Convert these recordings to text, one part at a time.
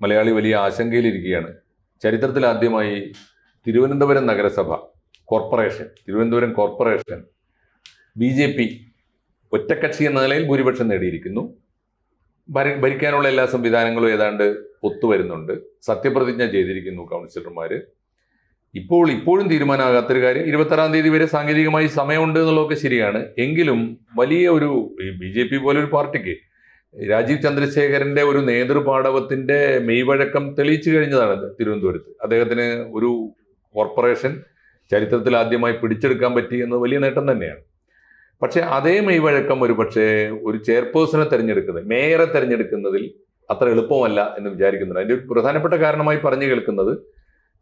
മലയാളി വലിയ ആശങ്കയിലിരിക്കുകയാണ്. ചരിത്രത്തിലാദ്യമായി തിരുവനന്തപുരം നഗരസഭ തിരുവനന്തപുരം കോർപ്പറേഷൻ BJP ഒറ്റക്കക്ഷി എന്ന നിലയിൽ ഭൂരിപക്ഷം നേടിയിരിക്കുന്നു. ഭരിക്കാനുള്ള എല്ലാ സംവിധാനങ്ങളും ഏതാണ്ട് ഒത്തുവരുന്നുണ്ട്. സത്യപ്രതിജ്ഞ ചെയ്തിരിക്കുന്നു കൗൺസിലർമാർ. ഇപ്പോഴും തീരുമാനമാകാത്തൊരു കാര്യം, 26-ാം തീയതി വരെ സാങ്കേതികമായി സമയമുണ്ട് എന്നുള്ളതൊക്കെ ശരിയാണ്. എങ്കിലും വലിയ ഒരു BJP പോലൊരു പാർട്ടിക്ക് രാജീവ് ചന്ദ്രശേഖരന്റെ ഒരു നേതൃപാടവത്തിന്റെ മെയ്വഴക്കം തെളിയിച്ചു കഴിഞ്ഞതാണ് തിരുവനന്തപുരത്ത്. അദ്ദേഹത്തിന് ഒരു കോർപ്പറേഷൻ ചരിത്രത്തിൽ ആദ്യമായി പിടിച്ചെടുക്കാൻ പറ്റി എന്നത് വലിയ നേട്ടം തന്നെയാണ്. പക്ഷെ അതേ മെയ്വഴക്കം ഒരു ചെയർപേഴ്സണെ തെരഞ്ഞെടുക്കുന്നത്, മേയറെ തെരഞ്ഞെടുക്കുന്നതിൽ അത്ര എളുപ്പമല്ല എന്ന് വിചാരിക്കുന്നുണ്ട്. അതിന്റെ പ്രധാനപ്പെട്ട കാരണമായി പറഞ്ഞു കേൾക്കുന്നത്,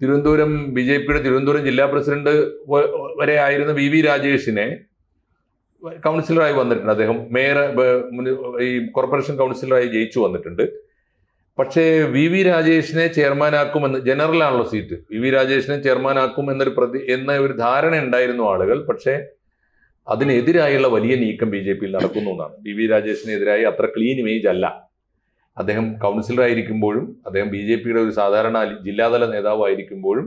തിരുവനന്തപുരം BJPയുടെ തിരുവനന്തപുരം ജില്ലാ പ്രസിഡന്റ് വരെ ആയിരുന്ന VV രാജേഷിനെ കൗൺസിലറായി വന്നിട്ടുണ്ട്. അദ്ദേഹം ഈ കോർപ്പറേഷൻ കൗൺസിലറായി ജയിച്ചു വന്നിട്ടുണ്ട്. പക്ഷേ VV രാജേഷിനെ ചെയർമാനാക്കുമെന്ന്, ജനറലാണല്ലോ സീറ്റ്, VV രാജേഷിനെ ചെയർമാനാക്കും എന്ന ഒരു ധാരണ ഉണ്ടായിരുന്നു ആളുകൾ. പക്ഷേ അതിനെതിരായുള്ള വലിയ നീക്കം BJPയിൽ നടക്കുന്നു എന്നാണ്. VV രാജേഷിനെതിരായി അത്ര ക്ലീൻ ഇമേജ് അല്ല. അദ്ദേഹം കൗൺസിലറായിരിക്കുമ്പോഴും അദ്ദേഹം BJPയുടെ ഒരു സാധാരണ ജില്ലാതല നേതാവായിരിക്കുമ്പോഴും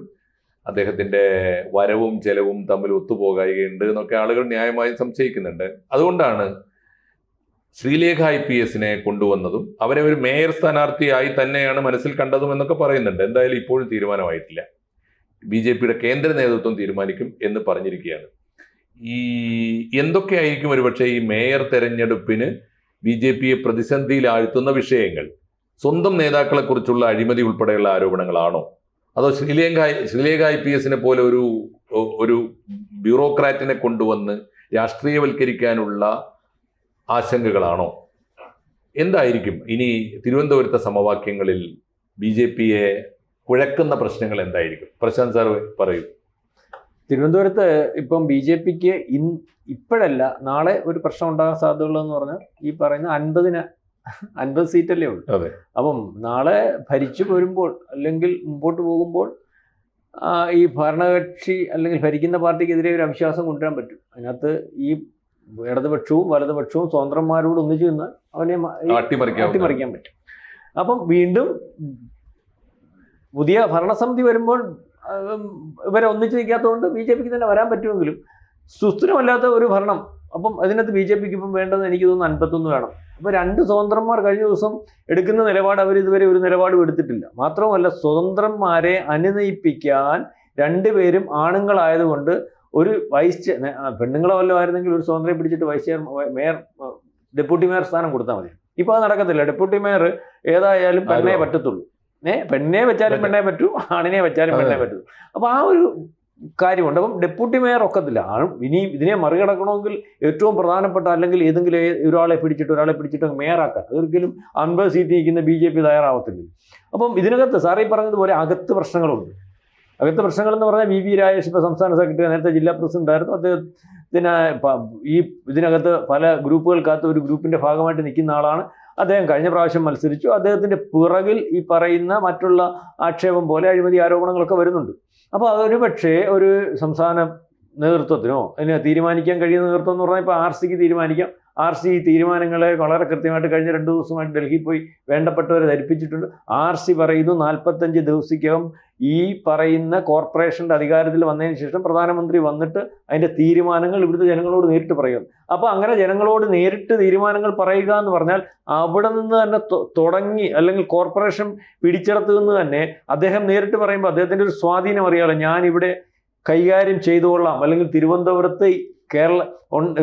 അദ്ദേഹത്തിന്റെ വരവും ചെലവും തമ്മിൽ ഒത്തുപോകുകയുണ്ട് എന്നൊക്കെ ആളുകൾ ന്യായമായി സംശയിക്കുന്നുണ്ട്. അതുകൊണ്ടാണ് ശ്രീലേഖ IPSനെ കൊണ്ടുവന്നതും അവരെ ഒരു മേയർ സ്ഥാനാർത്ഥിയായി തന്നെയാണ് മനസ്സിൽ കണ്ടതും എന്നൊക്കെ പറയുന്നുണ്ട്. എന്തായാലും ഇപ്പോഴും തീരുമാനമായിട്ടില്ല. BJPയുടെ കേന്ദ്ര നേതൃത്വം തീരുമാനിക്കും എന്ന് പറഞ്ഞിരിക്കുകയാണ്. എന്തൊക്കെയായിരിക്കും ഒരുപക്ഷെ ഈ മേയർ തെരഞ്ഞെടുപ്പിന് BJPയെ പ്രതിസന്ധിയിലാഴ്ത്തുന്ന വിഷയങ്ങൾ? സ്വന്തം നേതാക്കളെ കുറിച്ചുള്ള അഴിമതി ഉൾപ്പെടെയുള്ള ആരോപണങ്ങളാണോ? അതോ ശ്രീലേഖ IPSനെ പോലെ ഒരു ബ്യൂറോക്രാറ്റിനെ കൊണ്ടുവന്ന് രാഷ്ട്രീയവൽക്കരിക്കാനുള്ള ആശങ്കകളാണോ? എന്തായിരിക്കും ഇനി തിരുവനന്തപുരത്തെ സമവാക്യങ്ങളിൽ BJPയെ കുഴക്കുന്ന പ്രശ്നങ്ങൾ എന്തായിരിക്കും? പ്രശാന്ത് സാർ പറയൂ. തിരുവനന്തപുരത്ത് ഇപ്പം BJPക്ക് ഇപ്പോഴല്ല നാളെ ഒരു പ്രശ്നം ഉണ്ടാകാൻ സാധ്യതയുള്ളതെന്ന് പറഞ്ഞാൽ ഈ പറയുന്ന 50 സീറ്റല്ലേ ഉള്ളൂ. അപ്പം നാളെ ഭരിച്ചു വരുമ്പോൾ അല്ലെങ്കിൽ മുമ്പോട്ട് പോകുമ്പോൾ ഈ ഭരണകക്ഷി അല്ലെങ്കിൽ ഭരിക്കുന്ന പാർട്ടിക്കെതിരെ ഒരു അവിശ്വാസം കൊണ്ടുവരാൻ പറ്റും. അതിനകത്ത് ഈ ഇടതുപക്ഷവും വലതുപക്ഷവും സ്വതന്ത്രന്മാരോട് ഒന്നിച്ചു നിന്നാൽ അവനെ അട്ടിമറിക്കാൻ പറ്റും. അപ്പം വീണ്ടും പുതിയ ഭരണസമിതി വരുമ്പോൾ ഇവരെ ഒന്നിച്ചു നിൽക്കാത്തതുകൊണ്ട് BJPക്ക് തന്നെ വരാൻ പറ്റുമെങ്കിലും സുസ്ഥിരമല്ലാത്ത ഒരു ഭരണം. അപ്പം അതിനകത്ത് BJPക്ക് ഇപ്പം വേണ്ടത് എനിക്ക് തോന്നുന്നു 51 വേണം. അപ്പോൾ 2 സ്വതന്ത്രന്മാർ കഴിഞ്ഞ ദിവസം എടുക്കുന്ന നിലപാട് അവർ ഇതുവരെ ഒരു നിലപാടും എടുത്തിട്ടില്ല. മാത്രമല്ല സ്വതന്ത്രന്മാരെ അനുനയിപ്പിക്കാൻ 2 പേരും ആണുങ്ങളായതുകൊണ്ട് ഒരു പെണ്ണുങ്ങളോ വല്ലതും ആയിരുന്നെങ്കിൽ ഒരു സ്വതന്ത്രയെ പിടിച്ചിട്ട് ഡെപ്യൂട്ടി മേയർ സ്ഥാനം കൊടുത്താൽ മതി. ഇപ്പോൾ അത് നടക്കത്തില്ല. ഡെപ്യൂട്ടി മേയർ ഏതായാലും പെണ്ണേ പറ്റത്തുള്ളൂ. പെണ്ണെ വെച്ചാലും പെണ്ണേ പറ്റൂ, ആണിനെ വെച്ചാലും പെണ്ണേ പറ്റൂ. അപ്പോൾ ആ ഒരു കാര്യമുണ്ട്. അപ്പം ഡെപ്യൂട്ടി മേയർ ഒക്കത്തില്ല. ഇതിനെ മറികടക്കണമെങ്കിൽ ഏറ്റവും പ്രധാനപ്പെട്ട അല്ലെങ്കിൽ ഏതെങ്കിലും ഒരാളെ പിടിച്ചിട്ട് മേയറാക്കാൻ അതൊരിക്കലും 50 സീറ്റ് നിൽക്കുന്ന BJP തയ്യാറാവത്തില്ല. അപ്പം ഇതിനകത്ത് സാറേ പറഞ്ഞതുപോലെ അകത്ത് പ്രശ്നങ്ങളുണ്ട്. അകത്ത് പ്രശ്നങ്ങൾ എന്ന് പറഞ്ഞാൽ VV രാജേഷ് ഇപ്പോൾ സംസ്ഥാന സെക്രട്ടറി, നേരത്തെ ജില്ലാ പ്രസിഡന്റ് ആയിരുന്നു. അദ്ദേഹത്തിന് ഇതിനകത്ത് പല ഗ്രൂപ്പുകൾക്കകത്ത് ഒരു ഗ്രൂപ്പിന്റെ ഭാഗമായിട്ട് നിൽക്കുന്ന ആളാണ്. അദ്ദേഹം കഴിഞ്ഞ പ്രാവശ്യം മത്സരിച്ചു. അദ്ദേഹത്തിന്റെ പിറകിൽ ഈ പറയുന്ന മറ്റുള്ള ആക്ഷേപം പോലെ അഴിമതി ആരോപണങ്ങളൊക്കെ വരുന്നുണ്ട്. അപ്പോൾ അതൊരു പക്ഷേ ഒരു സംസ്ഥാന നേതൃത്വത്തിനോ അതിനെ തീരുമാനിക്കാൻ കഴിയുന്ന നേതൃത്വം എന്ന് പറഞ്ഞാൽ ഇപ്പോൾ RCക്ക് തീരുമാനിക്കാം. RC തീരുമാനങ്ങളെ വളരെ കൃത്യമായിട്ട് കഴിഞ്ഞ 2 ദിവസമായിട്ട് ഡൽഹിയിൽ പോയി വേണ്ടപ്പെട്ടവരെ ധരിപ്പിച്ചിട്ടുണ്ട്. RC പറയുന്നു 45 ദിവസത്തിനകം ഈ പറയുന്ന കോർപ്പറേഷൻ്റെ അധികാരത്തിൽ വന്നതിന് ശേഷം പ്രധാനമന്ത്രി വന്നിട്ട് അതിൻ്റെ തീരുമാനങ്ങൾ ഇവിടുത്തെ ജനങ്ങളോട് നേരിട്ട് പറയും. അപ്പോൾ അങ്ങനെ ജനങ്ങളോട് നേരിട്ട് തീരുമാനങ്ങൾ പറയുക എന്ന് പറഞ്ഞാൽ അവിടെ നിന്ന് തന്നെ തുടങ്ങി അല്ലെങ്കിൽ കോർപ്പറേഷൻ പിടിച്ചെടുത്തു നിന്ന് തന്നെ അദ്ദേഹം നേരിട്ട് പറയുമ്പോൾ അദ്ദേഹത്തിൻ്റെ ഒരു സ്വാധീനം അറിയാമല്ലോ. ഞാനിവിടെ കൈകാര്യം ചെയ്തുകൊള്ളാം, അല്ലെങ്കിൽ തിരുവനന്തപുരത്ത്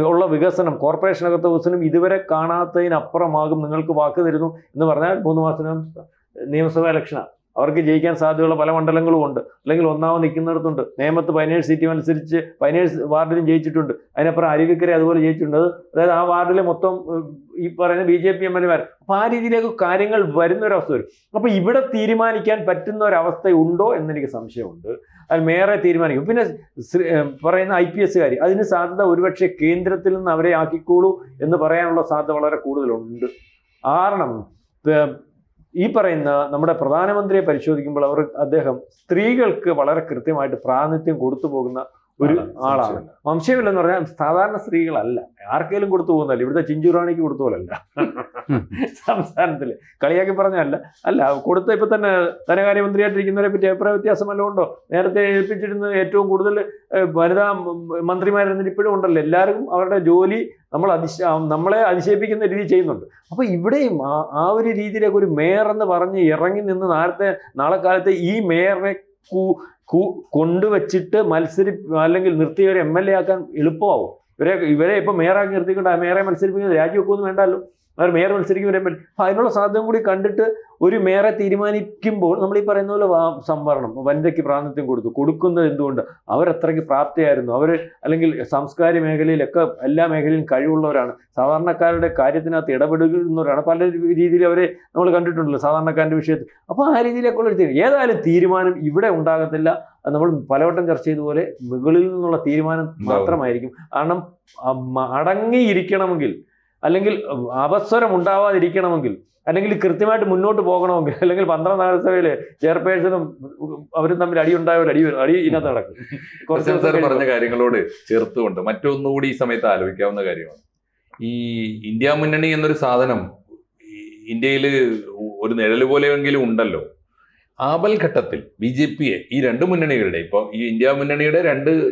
ഉള്ള വികസനം, കോർപ്പറേഷനകത്തെ വികസനം ഇതുവരെ കാണാത്തതിനപ്പുറമാകും, നിങ്ങൾക്ക് വാക്ക് തരുന്നു എന്ന് പറഞ്ഞാൽ 3 മാസത്തിനകം നിയമസഭാ ഇലക്ഷനാണ്. അവർക്ക് ജയിക്കാൻ സാധ്യതയുള്ള പല മണ്ഡലങ്ങളും ഉണ്ട്. അല്ലെങ്കിൽ ഒന്നാമത് നിൽക്കുന്നിടത്തുണ്ട്. നേമത്ത് 17 സീറ്റ് മത്സരിച്ച് 17 വാർഡിലും ജയിച്ചിട്ടുണ്ട്. അതിനപ്പുറം അരുവിക്കര അതുപോലെ ജയിച്ചിട്ടുണ്ട്. അതായത് ആ വാർഡിലെ മൊത്തം ഈ പറയുന്ന BJP MLA. അപ്പോൾ ആ രീതിയിലേക്ക് കാര്യങ്ങൾ വരുന്നൊരവസ്ഥ വരും. അപ്പോൾ ഇവിടെ തീരുമാനിക്കാൻ പറ്റുന്ന ഒരവസ്ഥ ഉണ്ടോ എന്നെനിക്ക് സംശയമുണ്ട്. അത് മേയറെ തീരുമാനിക്കും. പിന്നെ പറയുന്ന IPS അതിന് സാധ്യത ഒരുപക്ഷെ കേന്ദ്രത്തിൽ നിന്ന് അവരെ ആക്കിക്കോളൂ എന്ന് പറയാനുള്ള സാധ്യത വളരെ കൂടുതലുണ്ട്. കാരണം ഈ പറയുന്ന നമ്മുടെ പ്രധാനമന്ത്രിയെ പരിശോധിക്കുമ്പോൾ അദ്ദേഹം സ്ത്രീകൾക്ക് വളരെ കൃത്യമായിട്ട് പ്രാതിനിധ്യം കൊടുത്തു പോകുന്ന ഒരു ആളാണ്. വംശീയമില്ലെന്ന് പറഞ്ഞാൽ സാധാരണ സ്ത്രീകളല്ല, ആർക്കെങ്കിലും കൊടുത്തു പോകുന്നല്ല, ഇവിടുത്തെ ചിഞ്ചുറാണിക്ക് കൊടുത്ത പോലല്ല. സംസ്ഥാനത്തില് കളിയാക്കി പറഞ്ഞല്ല, അല്ല കൊടുത്ത. ഇപ്പൊ തന്നെ ധനകാര്യമന്ത്രിയായിട്ടിരിക്കുന്നവരെ പറ്റി അഭിപ്രായ വ്യത്യാസം വല്ലതും ഉണ്ടോ? നേരത്തെ ഏൽപ്പിച്ചിരുന്ന ഏറ്റവും കൂടുതൽ വനിതാ മന്ത്രിമാരെന്നിട്ട് ഇപ്പോഴും ഉണ്ടല്ലോ. എല്ലാവർക്കും അവരുടെ ജോലി നമ്മളെ അതിശയിപ്പിക്കുന്ന രീതി ചെയ്യുന്നുണ്ട്. അപ്പൊ ഇവിടെയും ആ ഒരു രീതിയിലേക്ക് ഒരു മേയർ എന്ന് പറഞ്ഞ് ഇറങ്ങി നിന്ന് നാളെ കാലത്ത് ഈ മേയറെ കൊണ്ടുവച്ചിട്ട് അല്ലെങ്കിൽ നിർത്തിയവരെ MLA ആക്കാൻ എളുപ്പമാവും. ഇവരെ ഇപ്പൊ മേയറാക്കി നിർത്തിക്കൊണ്ട് ആ മേയറെ മത്സരിപ്പിക്കുന്നത് രാജിവെക്കൊന്നും വേണ്ടല്ലോ. അവർ മേയർ മത്സരിക്കും. അതിനുള്ള സാധ്യത കൂടി കണ്ടിട്ട് ഒരു മേയറെ തീരുമാനിക്കുമ്പോൾ നമ്മൾ ഈ പറയുന്ന പോലെ സംവരണം, വനിതയ്ക്ക് പ്രാതിനിധ്യം കൊടുക്കുന്നത് എന്തുകൊണ്ട്? അവരത്രയ്ക്ക് പ്രാപ്തിയായിരുന്നു. അവർ അല്ലെങ്കിൽ സാംസ്കാരിക മേഖലയിലൊക്കെ എല്ലാ മേഖലയിലും കഴിവുള്ളവരാണ്. സാധാരണക്കാരുടെ കാര്യത്തിനകത്ത് ഇടപെടുന്നവരാണ്. പല രീതിയിൽ അവരെ നമ്മൾ കണ്ടിട്ടുണ്ടല്ലോ സാധാരണക്കാരൻ്റെ വിഷയത്തിൽ. അപ്പോൾ ആ രീതിയിലേക്കുള്ള ഏതായാലും തീരുമാനം ഇവിടെ ഉണ്ടാകത്തില്ല. നമ്മൾ പലവട്ടം ചർച്ച ചെയ്തതുപോലെ മുകളിൽ നിന്നുള്ള തീരുമാനം മാത്രമായിരിക്കും. കാരണം അടങ്ങിയിരിക്കണമെങ്കിൽ, അല്ലെങ്കിൽ അവസരം ഉണ്ടാവാതിരിക്കണമെങ്കിൽ, അല്ലെങ്കിൽ കൃത്യമായിട്ട് മുന്നോട്ട് പോകണമെങ്കിൽ, അല്ലെങ്കിൽ 12 നഗരസഭയിലെ ചെയർപേഴ്സണും അവരും തമ്മിൽ അടി ഇതിനകത്ത് നടക്കും. കുറച്ച് പറഞ്ഞ കാര്യങ്ങളോട് ചേർത്തുകൊണ്ട് മറ്റൊന്നുകൂടി ഈ സമയത്ത് ആലോചിക്കാവുന്ന കാര്യമാണ്. ഈ ഇന്ത്യ മുന്നണി എന്നൊരു സാധനം ഇന്ത്യയിൽ ഒരു നിഴല് പോലെയെങ്കിലും ഉണ്ടല്ലോ. ആപൽഘട്ടത്തിൽ BJPയെ, ഈ രണ്ട് മുന്നണികളുടെ, ഇപ്പൊ ഈ ഇന്ത്യ മുന്നണിയുടെ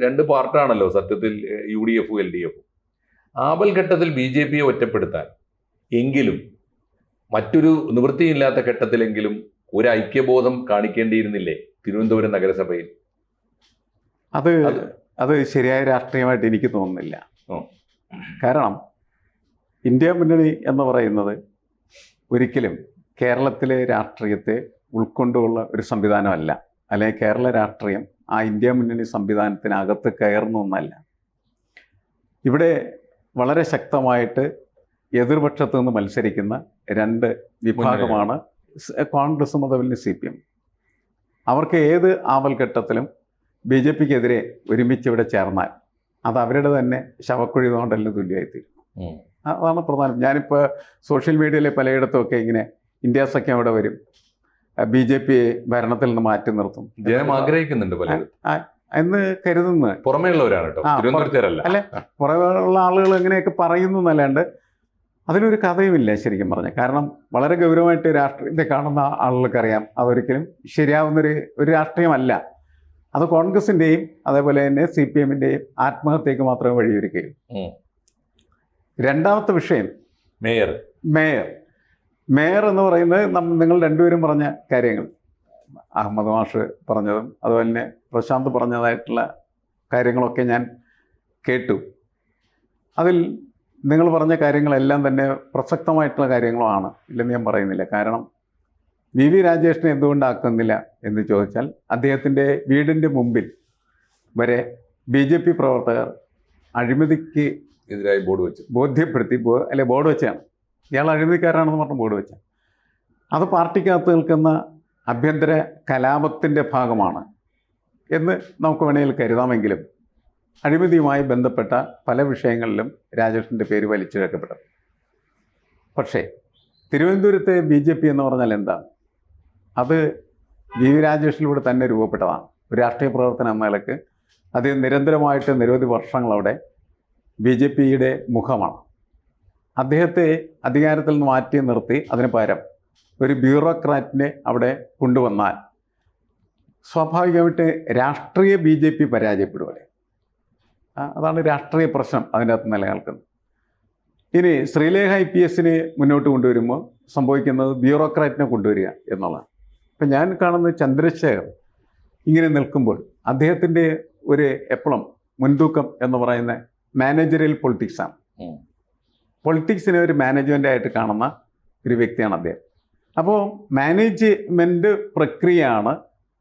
രണ്ട് പാർട്ടാണല്ലോ സത്യത്തിൽ UDF LDF. ആപൽഘട്ടത്തിൽ BJPയെ ഒറ്റപ്പെടുത്താൻ എങ്കിലും മറ്റൊരു നിവൃത്തിയില്ലാത്ത ഘട്ടത്തിലെങ്കിലും ഒരു ഐക്യബോധം കാണിക്കേണ്ടിയിരുന്നില്ലേ തിരുവനന്തപുരം നഗരസഭയിൽ? അത് ശരിയായ രാഷ്ട്രീയമായിട്ട് എനിക്ക് തോന്നുന്നില്ല. കാരണം ഇന്ത്യ മുന്നണി എന്ന് പറയുന്നത് ഒരിക്കലും കേരളത്തിലെ രാഷ്ട്രീയത്തെ ഉൾക്കൊണ്ടുള്ള ഒരു സംവിധാനമല്ല. അല്ലെങ്കിൽ കേരള രാഷ്ട്രീയം ആ ഇന്ത്യ മുന്നണി സംവിധാനത്തിനകത്ത് കയറുന്ന ഒന്നല്ല. ഇവിടെ വളരെ ശക്തമായിട്ട് എതിർപക്ഷത്തു നിന്ന് മത്സരിക്കുന്ന രണ്ട് വിഭാഗമാണ് കോൺഗ്രസും അതുപോലെ CPM. അവർക്ക് ഏത് ആപൽഘട്ടത്തിലും BJPക്കെതിരെ ഒരുമിച്ച് ഇവിടെ ചേർന്നാൽ അത് അവരുടെ തന്നെ ശവക്കുഴി തോണ്ടലിന് തുല്യമായിത്തീരും. അതാണ് പ്രധാനം. ഞാനിപ്പോൾ സോഷ്യൽ മീഡിയയിലെ പലയിടത്തുമൊക്കെ ഇങ്ങനെ ഇന്ത്യ സഖ്യം അവിടെ വരും, BJPയെ ഭരണത്തിൽ നിന്ന് മാറ്റി നിർത്തും, ജനം ആഗ്രഹിക്കുന്നുണ്ട് പലരും എന്ന് കരുതുന്നത് പുറമേയുള്ളവരാണ് കേട്ടോ, തിരുവനന്തപുരത്തുകാരല്ല. അല്ലെ, പുറമേയുള്ള ആളുകൾ എങ്ങനെയൊക്കെ പറയുന്നു എന്നല്ലാണ്ട് അതിനൊരു കഥയുമില്ല ശരിക്കും പറഞ്ഞാൽ. കാരണം വളരെ ഗൗരവമായിട്ട് രാഷ്ട്രീയത്തെ കാണുന്ന ആളുകൾക്കറിയാം അതൊരിക്കലും ശരിയാവുന്നൊരു രാഷ്ട്രീയമല്ല. അത് കോൺഗ്രസിൻ്റെയും അതേപോലെ തന്നെ CPMൻ്റെയും ആത്മഹത്യക്ക് മാത്രമേ വഴിയൊരുക്കുകയുള്ളൂ. രണ്ടാമത്തെ വിഷയം മേയർ എന്ന് പറയുന്നത് നിങ്ങൾ രണ്ടുപേരും പറഞ്ഞ കാര്യങ്ങൾ, അഹമ്മദ് മാഷ് പറഞ്ഞതും അതുപോലെ തന്നെ പ്രശാന്ത് പറഞ്ഞതായിട്ടുള്ള കാര്യങ്ങളൊക്കെ ഞാൻ കേട്ടു. അതിൽ നിങ്ങൾ പറഞ്ഞ കാര്യങ്ങളെല്ലാം തന്നെ പ്രസക്തമായിട്ടുള്ള കാര്യങ്ങളാണ്, ഇല്ലെന്ന് ഞാൻ പറയുന്നില്ല. കാരണം VV രാജേഷിനെ എന്തുകൊണ്ടാക്കുന്നില്ല എന്ന് ചോദിച്ചാൽ അദ്ദേഹത്തിൻ്റെ വീടിൻ്റെ മുമ്പിൽ വരെ BJP പ്രവർത്തകർ അഴിമതിക്ക് എതിരായി ബോധ്യപ്പെടുത്തി ബോർഡ് വെച്ചാണ്. ഇയാൾ അഴിമതിക്കാരാണെന്ന് പറഞ്ഞ് ബോർഡ് വെച്ചാൽ അത് പാർട്ടിക്കകത്ത് നിൽക്കുന്ന ആഭ്യന്തര കലാപത്തിൻ്റെ ഭാഗമാണ് എന്ന് നമുക്ക് വേണമെങ്കിൽ കരുതാമെങ്കിലും അഴിമതിയുമായി ബന്ധപ്പെട്ട പല വിഷയങ്ങളിലും രാജേഷിൻ്റെ പേര് വലിച്ചിഴക്കപ്പെട്ടത്. പക്ഷേ തിരുവനന്തപുരത്തെ BJP എന്ന് പറഞ്ഞാൽ എന്താണ്? അത് VV രാജേഷിലൂടെ തന്നെ രൂപപ്പെട്ടതാണ്. ഒരു രാഷ്ട്രീയ പ്രവർത്തനം എന്ന നിലക്ക് അത് നിരന്തരമായിട്ട് നിരവധി വർഷങ്ങളവിടെ BJPയുടെ മുഖമാണ്. അദ്ദേഹത്തെ അധികാരത്തിൽ നിന്ന് മാറ്റി നിർത്തി അതിന് പകരം ഒരു ബ്യൂറോക്രാറ്റിനെ അവിടെ കൊണ്ടുവന്നാൽ സ്വാഭാവികമായിട്ട് രാഷ്ട്രീയ BJP പരാജയപ്പെടുമല്ലേ. അതാണ് രാഷ്ട്രീയ പ്രശ്നം അതിൻ്റെ അകത്ത് നിലനിൽക്കുന്നത്. ഇനി ശ്രീലേഖ IPSനെ മുന്നോട്ട് കൊണ്ടുവരുമ്പോൾ സംഭവിക്കുന്നത് ബ്യൂറോക്രാറ്റിനെ കൊണ്ടുവരിക എന്നുള്ളതാണ്. ഇപ്പം ഞാൻ കാണുന്നത് ചന്ദ്രശേഖർ ഇങ്ങനെ നിൽക്കുമ്പോൾ അദ്ദേഹത്തിൻ്റെ എപ്പോഴും മുൻതൂക്കം എന്ന് പറയുന്ന മാനേജറിയൽ പൊളിറ്റിക്സാണ്. പൊളിറ്റിക്സിനെ ഒരു മാനേജ്മെൻ്റായിട്ട് കാണുന്ന ഒരു വ്യക്തിയാണ് അദ്ദേഹം. അപ്പോൾ മാനേജ്മെൻറ്റ് പ്രക്രിയയാണ്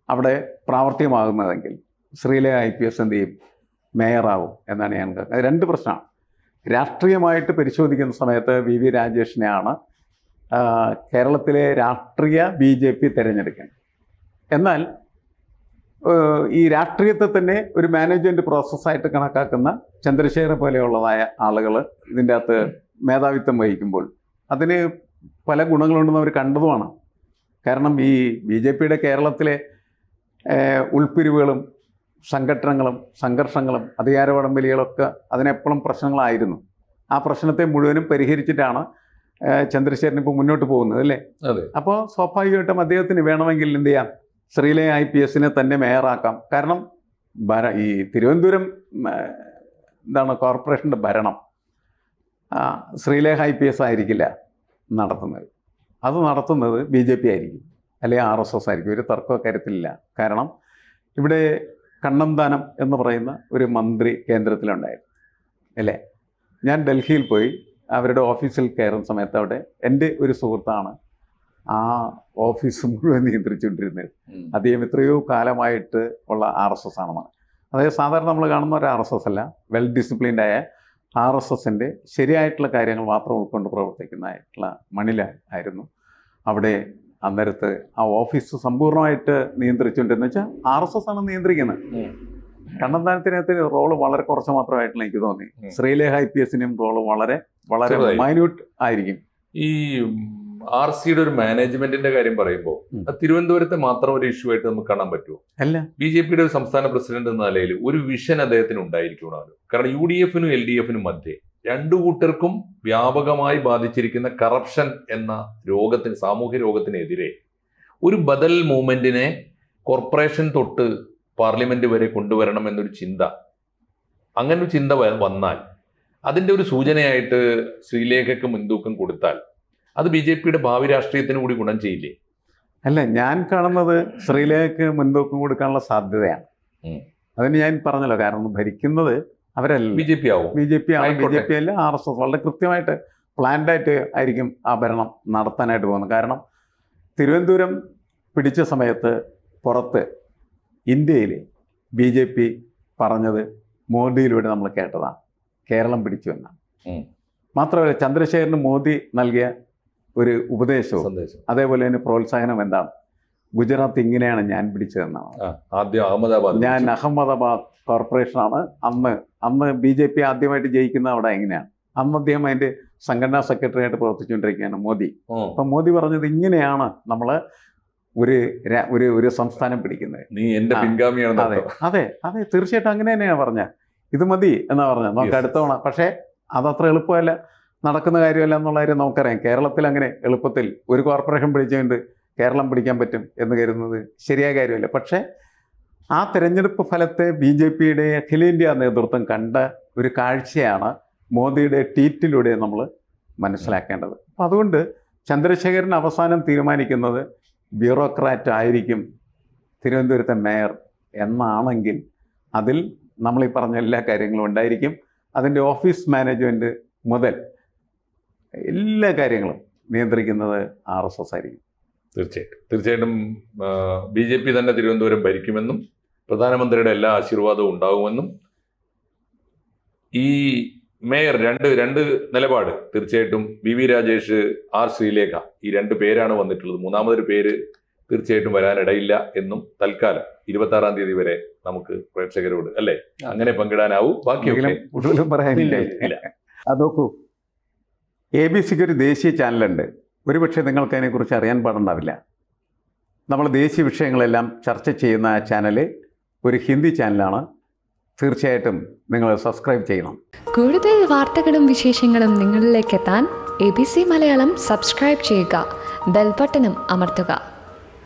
അവിടെ പ്രാവർത്തികമാകുന്നതെങ്കിൽ ശ്രീലേഖ IPS എന്ത് ചെയ്യും? മേയറാവും എന്നാണ് ഞാൻ കരുതുന്നത്. അത് രണ്ട് പ്രശ്നമാണ്. രാഷ്ട്രീയമായിട്ട് പരിശോധിക്കുന്ന സമയത്ത് VV രാജേഷിനെയാണ് കേരളത്തിലെ രാഷ്ട്രീയ BJP തിരഞ്ഞെടുക്കുന്നത്. എന്നാൽ ഈ രാഷ്ട്രീയത്തെ തന്നെ ഒരു മാനേജ്മെൻറ്റ് പ്രോസസ്സായിട്ട് കണക്കാക്കുന്ന ചന്ദ്രശേഖർ പോലെയുള്ളതായ ആളുകൾ ഇതിൻ്റെ അകത്ത് മേധാവിത്വം വഹിക്കുമ്പോൾ അതിന് പല ഗുണങ്ങളുണ്ടെന്ന് അവർ കണ്ടതുമാണ്. കാരണം ഈ BJPയുടെ കേരളത്തിലെ ഉൾപ്പിരിവുകളും സംഘട്ടനങ്ങളും സംഘർഷങ്ങളും അധികാര വടംവലികളൊക്കെ അതിനെപ്പോഴും പ്രശ്നങ്ങളായിരുന്നു. ആ പ്രശ്നത്തെ മുഴുവനും പരിഹരിച്ചിട്ടാണ് ചന്ദ്രശേഖരൻ ഇപ്പോൾ മുന്നോട്ട് പോകുന്നത് അല്ലേ? അതെ. അപ്പോൾ സ്വാഭാവികമായിട്ടും അദ്ദേഹത്തിന് വേണമെങ്കിൽ എന്ത് ചെയ്യാം, ശ്രീലേഖ IPS തന്നെ മേയറാക്കാം. കാരണം ഈ തിരുവനന്തപുരം കോർപ്പറേഷൻ്റെ ഭരണം ശ്രീലേഖ IPS ആയിരിക്കില്ല നടത്തുന്നത്. അത് നടത്തുന്നത് BJP ആയിരിക്കും, അല്ലെങ്കിൽ RSS ആയിരിക്കും. ഒരു തർക്ക കാര്യത്തിലില്ല. കാരണം ഇവിടെ കണ്ണന്താനം എന്ന് പറയുന്ന ഒരു മന്ത്രി കേന്ദ്രത്തിലുണ്ടായിരുന്നു അല്ലേ? ഞാൻ ഡൽഹിയിൽ പോയി അവരുടെ ഓഫീസിൽ കയറുന്ന സമയത്ത് അവിടെ എൻ്റെ ഒരു സുഹൃത്താണ് ആ ഓഫീസ് മുഴുവൻ നിയന്ത്രിച്ചുകൊണ്ടിരുന്നത്. അദ്ദേഹം എത്രയോ കാലമായിട്ട് ഉള്ള RSS ആണെന്നാണ്. അതായത് സാധാരണ നമ്മൾ കാണുന്ന ഒരു RSS അല്ല, വെൽ ഡിസിപ്ലിൻഡായ RSSൻ്റെ ശരിയായിട്ടുള്ള കാര്യങ്ങൾ മാത്രം ഉൾക്കൊണ്ട് പ്രവർത്തിക്കുന്നതായിട്ടുള്ള മണിലായിരുന്നു അവിടെ അന്നേരത്ത് ആ ഓഫീസ് സമ്പൂർണ്ണമായിട്ട് നിയന്ത്രിച്ചുകൊണ്ടിരുന്ന വെച്ചാൽ RSS ആണ് നിയന്ത്രിക്കുന്നത്. കണ്ണന്താനത്തിനകത്ത് റോള് വളരെ കുറച്ച് മാത്രമായിട്ടുള്ള എനിക്ക് തോന്നി. ശ്രീലേഖ IPSനും റോള് വളരെ വളരെ മൈന്യൂട്ട് ആയിരിക്കും. ഈ RCയുടെ ഒരു മാനേജ്മെന്റിന്റെ കാര്യം പറയുമ്പോൾ തിരുവനന്തപുരത്തെ മാത്രം ഒരു ഇഷ്യൂ ആയിട്ട് നമുക്ക് കാണാൻ പറ്റുമോ? അല്ല, BJPയുടെ ഒരു സംസ്ഥാന പ്രസിഡന്റ് എന്ന നിലയിൽ ഒരു വിഷൻ അദ്ദേഹത്തിന് ഉണ്ടായിരിക്കണമല്ലോ. കാരണം UDFനും LDFനും മധ്യേ രണ്ടു കൂട്ടർക്കും വ്യാപകമായി ബാധിച്ചിരിക്കുന്ന കറപ്ഷൻ എന്ന രോഗത്തിന്, സാമൂഹ്യ രോഗത്തിനെതിരെ ഒരു ബദൽ മൂവ്മെന്റിനെ കോർപ്പറേഷൻ തൊട്ട് പാർലമെന്റ് വരെ കൊണ്ടുവരണം എന്നൊരു ചിന്ത, അങ്ങനെ ഒരു ചിന്ത വന്നാൽ അതിൻ്റെ ഒരു സൂചനയായിട്ട് ശ്രീലേഖയ്ക്ക് മുൻതൂക്കം കൊടുത്താൽ അത് BJPയുടെ ഭാവി രാഷ്ട്രീയത്തിന് കൂടി ഗുണം ചെയ്യില്ലേ? അല്ല, ഞാൻ കാണുന്നത് ശ്രീലേഖയ്ക്ക് മുൻതൂക്കം കൊടുക്കാനുള്ള സാധ്യതയാണ്. അതിന് ഞാൻ പറഞ്ഞല്ലോ, കാരണം ഭരിക്കുന്നത് അവരല്ല, BJP ആവും. BJP അല്ല, RSS. വളരെ കൃത്യമായിട്ട് പ്ലാൻഡായിട്ട് ആയിരിക്കും ആ ഭരണം നടത്താനായിട്ട് പോകുന്നത്. കാരണം തിരുവനന്തപുരം പിടിച്ച സമയത്ത് പുറത്ത് ഇന്ത്യയിൽ BJP പറഞ്ഞത് മോദിയിലൂടെ നമ്മൾ കേട്ടതാണ്, കേരളം പിടിച്ചു എന്നാണ്. മാത്രമല്ല ചന്ദ്രശേഖരന് മോദി നൽകിയ ഒരു ഉപദേശവും അതേപോലെ തന്നെ പ്രോത്സാഹനം എന്താണ്? ഗുജറാത്ത് ഇങ്ങനെയാണ് ഞാൻ പിടിച്ചതെന്നാണ്. ആദ്യം അഹമ്മദാബാദ്, ഞാൻ അഹമ്മദാബാദ് കോർപ്പറേഷനാണ് അന്ന് BJP ആദ്യമായിട്ട് ജയിക്കുന്ന അവിടെ എങ്ങനെയാണ്. അന്ന് അദ്ദേഹം അതിൻ്റെ സംഘടനാ സെക്രട്ടറി ആയിട്ട് പ്രവർത്തിച്ചുകൊണ്ടിരിക്കുകയാണ് മോദി. അപ്പം മോദി പറഞ്ഞത് ഇങ്ങനെയാണ് നമ്മൾ ഒരു സംസ്ഥാനം പിടിക്കുന്നത്. നീ എന്റെ പിൻഗാമിയാണ്. അതെ, തീർച്ചയായിട്ടും അങ്ങനെ തന്നെയാണ് പറഞ്ഞത്. ഇത് മതി എന്നാ പറഞ്ഞത്, നമുക്ക് അടുത്ത തവണ. പക്ഷേ അതത്ര എളുപ്പമല്ല, നടക്കുന്ന കാര്യമല്ല എന്നുള്ള കാര്യം നമുക്കറിയാം. കേരളത്തിൽ അങ്ങനെ എളുപ്പത്തിൽ ഒരു കോർപ്പറേഷൻ പിടിച്ചുകൊണ്ട് കേരളം പിടിക്കാൻ പറ്റും എന്ന് കരുതുന്നത് ശരിയായ കാര്യമല്ല. പക്ഷേ ആ തെരഞ്ഞെടുപ്പ് ഫലത്തെ BJPയുടെ അഖിലേന്ത്യാ നേതൃത്വം കണ്ട ഒരു കാഴ്ചയാണ് മോദിയുടെ ട്വീറ്റിലൂടെ നമ്മൾ മനസ്സിലാക്കേണ്ടത്. അപ്പം അതുകൊണ്ട് ചന്ദ്രശേഖരൻ അവസാനം തീരുമാനിക്കുന്നത് ബ്യൂറോക്രാറ്റ് ആയിരിക്കും തിരുവനന്തപുരത്തെ മേയർ എന്നാണെങ്കിൽ അതിൽ നമ്മളീ പറഞ്ഞ എല്ലാ കാര്യങ്ങളും ഉണ്ടായിരിക്കും. അതിൻ്റെ ഓഫീസ് മാനേജ്മെൻറ്റ് മുതൽ എല്ലാ കാര്യങ്ങളും നിയന്ത്രിക്കുന്നത് RSS ആയിരിക്കും. തീർച്ചയായിട്ടും BJP തന്നെ തിരുവനന്തപുരം ഭരിക്കുമെന്നും പ്രധാനമന്ത്രിയുടെ എല്ലാ ആശീർവാദവും ഉണ്ടാകുമെന്നും ഈ മേയർ രണ്ട് നിലപാട് തീർച്ചയായിട്ടും VV രാജേഷ്, R ശ്രീലേഖ, ഈ രണ്ട് പേരാണ് വന്നിട്ടുള്ളത്. മൂന്നാമതൊരു പേര് തീർച്ചയായിട്ടും വരാനിടയില്ല എന്നും തൽക്കാലം 26-ാം തീയതി വരെ നമുക്ക് പ്രേക്ഷകരോട് അല്ലേ അങ്ങനെ പങ്കിടാനാവും. ബാക്കിയൊക്കെ കൂടുതലും പറയാനില്ല. അത് നോക്കൂ, ABCക്ക് ഒരു ദേശീയ ചാനലുണ്ട്. ഒരുപക്ഷെ നിങ്ങൾക്ക് അതിനെക്കുറിച്ച് അറിയാൻ പാടുണ്ടാവില്ല. നമ്മൾ ദേശീയ വിഷയങ്ങളെല്ലാം ചർച്ച ചെയ്യുന്ന ആ ചാനൽ ഒരു ഹിന്ദി ചാനലാണ്. തീർച്ചയായിട്ടും നിങ്ങൾ സബ്സ്ക്രൈബ് ചെയ്യണം. കൂടുതൽ വാർത്തകളും വിശേഷങ്ങളും നിങ്ങളിലേക്ക് എത്താൻ ABC മലയാളം സബ്സ്ക്രൈബ് ചെയ്യുക, ബെൽ ബട്ടണും അമർത്തുക.